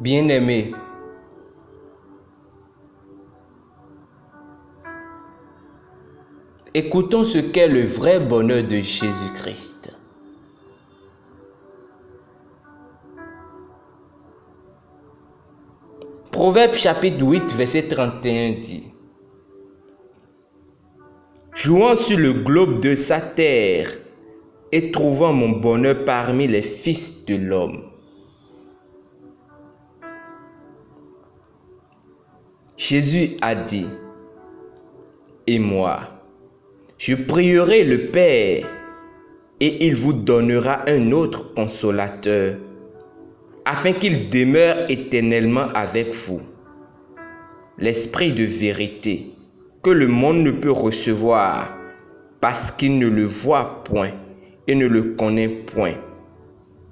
Bien-aimés, écoutons ce qu'est le vrai bonheur de Jésus-Christ. Proverbe chapitre 8, verset 31 dit: jouant sur le globe de sa terre et trouvant mon bonheur parmi les fils de l'homme. Jésus a dit: et moi, je prierai le Père, et il vous donnera un autre consolateur, afin qu'il demeure éternellement avec vous. L'Esprit de vérité, que le monde ne peut recevoir, parce qu'il ne le voit point et ne le connaît point.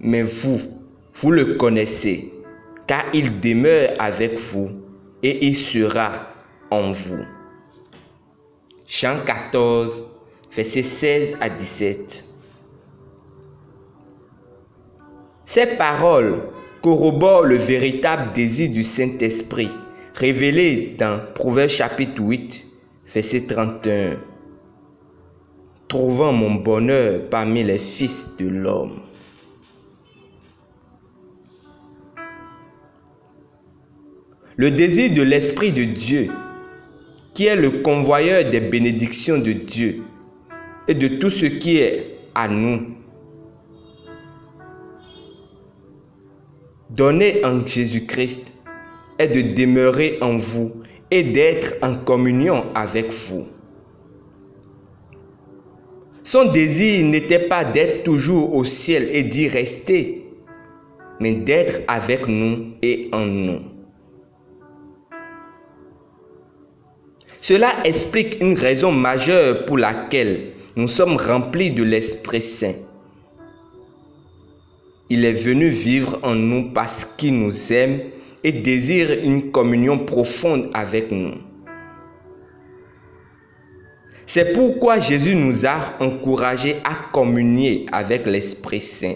Mais vous le connaissez, car il demeure avec vous et il sera en vous. Jean 14, versets 16 à 17. Ces paroles corroborent le véritable désir du Saint-Esprit, révélé dans Proverbe chapitre 8, verset 31. Trouvant mon bonheur parmi les fils de l'homme. Le désir de l'Esprit de Dieu, qui est le convoyeur des bénédictions de Dieu et de tout ce qui est à nous, donné en Jésus-Christ, est de demeurer en vous et d'être en communion avec vous. Son désir n'était pas d'être toujours au ciel et d'y rester, mais d'être avec nous et en nous. Cela explique une raison majeure pour laquelle nous sommes remplis de l'Esprit Saint. Il est venu vivre en nous parce qu'il nous aime et désire une communion profonde avec nous. C'est pourquoi Jésus nous a encouragés à communier avec l'Esprit Saint.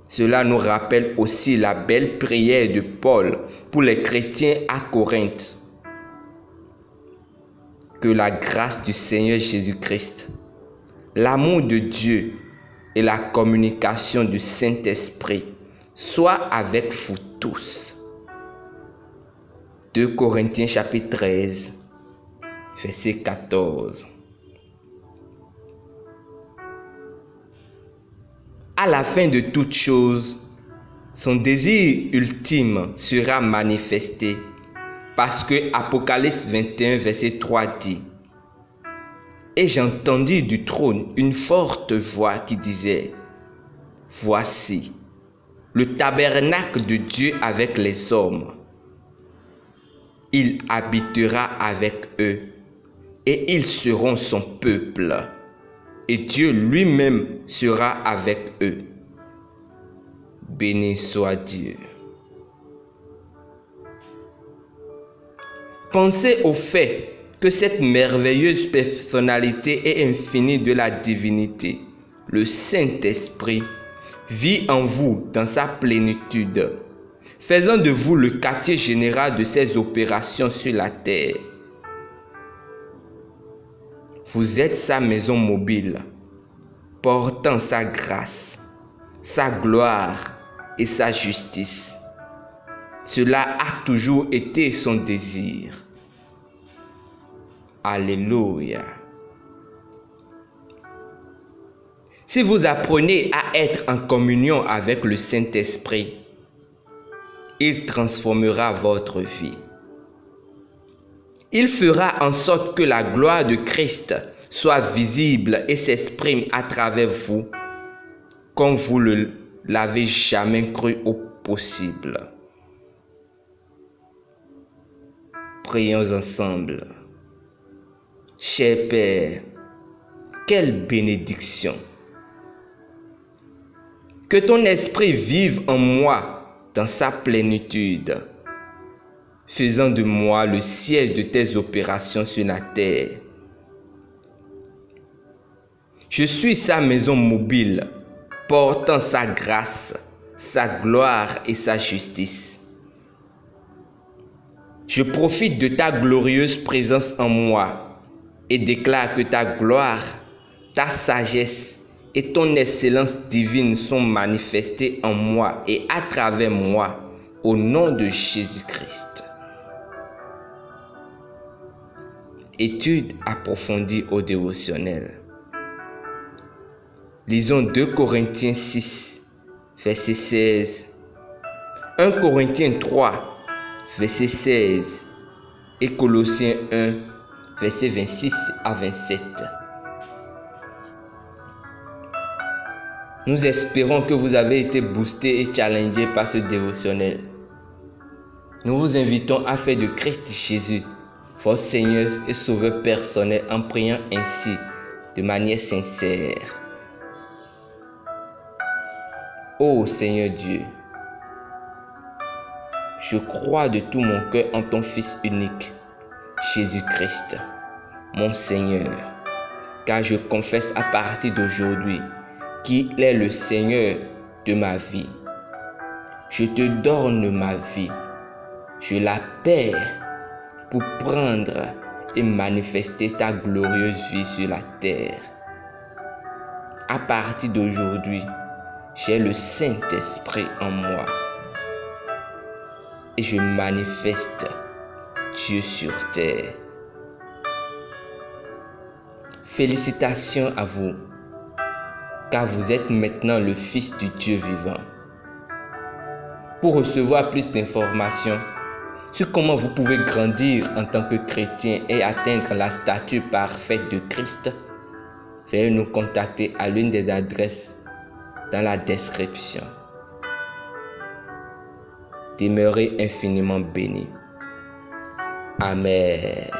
Cela nous rappelle aussi la belle prière de Paul pour les chrétiens à Corinthe. Que la grâce du Seigneur Jésus-Christ, l'amour de Dieu et la communication du Saint-Esprit soient avec vous tous. 2 Corinthiens chapitre 13, verset 14. À la fin de toute chose, son désir ultime sera manifesté, parce que Apocalypse 21, verset 3 dit: et j'entendis du trône une forte voix qui disait: voici, le tabernacle de Dieu avec les hommes. Il habitera avec eux, et ils seront son peuple. Et Dieu lui-même sera avec eux. Béni soit Dieu. Pensez au fait que cette merveilleuse personnalité et infinie de la divinité, le Saint-Esprit, vit en vous dans sa plénitude, faisant de vous le quartier général de ses opérations sur la terre. Vous êtes sa maison mobile, portant sa grâce, sa gloire et sa justice. Cela a toujours été son désir. Alléluia. Si vous apprenez à être en communion avec le Saint-Esprit, il transformera votre vie. Il fera en sorte que la gloire de Christ soit visible et s'exprime à travers vous, comme vous ne l'avez jamais cru au possible. Prions ensemble. Cher Père, quelle bénédiction! Que ton esprit vive en moi dans sa plénitude, faisant de moi le siège de tes opérations sur la terre. Je suis sa maison mobile, portant sa grâce, sa gloire et sa justice. Je profite de ta glorieuse présence en moi et déclare que ta gloire, ta sagesse et ton excellence divine sont manifestées en moi et à travers moi au nom de Jésus-Christ. Étude approfondie au dévotionnel. Lisons 2 Corinthiens 6, verset 16, 1 Corinthiens 3, verset 16 et Colossiens 1, verset 26 à 27. Nous espérons que vous avez été boostés et challengés par ce dévotionnel. Nous vous invitons à faire de Christ Jésus votre Seigneur et Sauveur personnel en priant ainsi de manière sincère. Ô Seigneur Dieu, je crois de tout mon cœur en ton Fils unique, Jésus-Christ, mon Seigneur, car je confesse à partir d'aujourd'hui qu'il est le Seigneur de ma vie. Je te donne ma vie, je la perds pour prendre et manifester ta glorieuse vie sur la terre. À partir d'aujourd'hui, j'ai le Saint-Esprit en moi et je manifeste Dieu sur terre. Félicitations à vous, car vous êtes maintenant le Fils du Dieu vivant. Pour recevoir plus d'informations sur comment vous pouvez grandir en tant que chrétien et atteindre la stature parfaite de Christ, veuillez nous contacter à l'une des adresses dans la description. Demeurez infiniment bénis. Amen.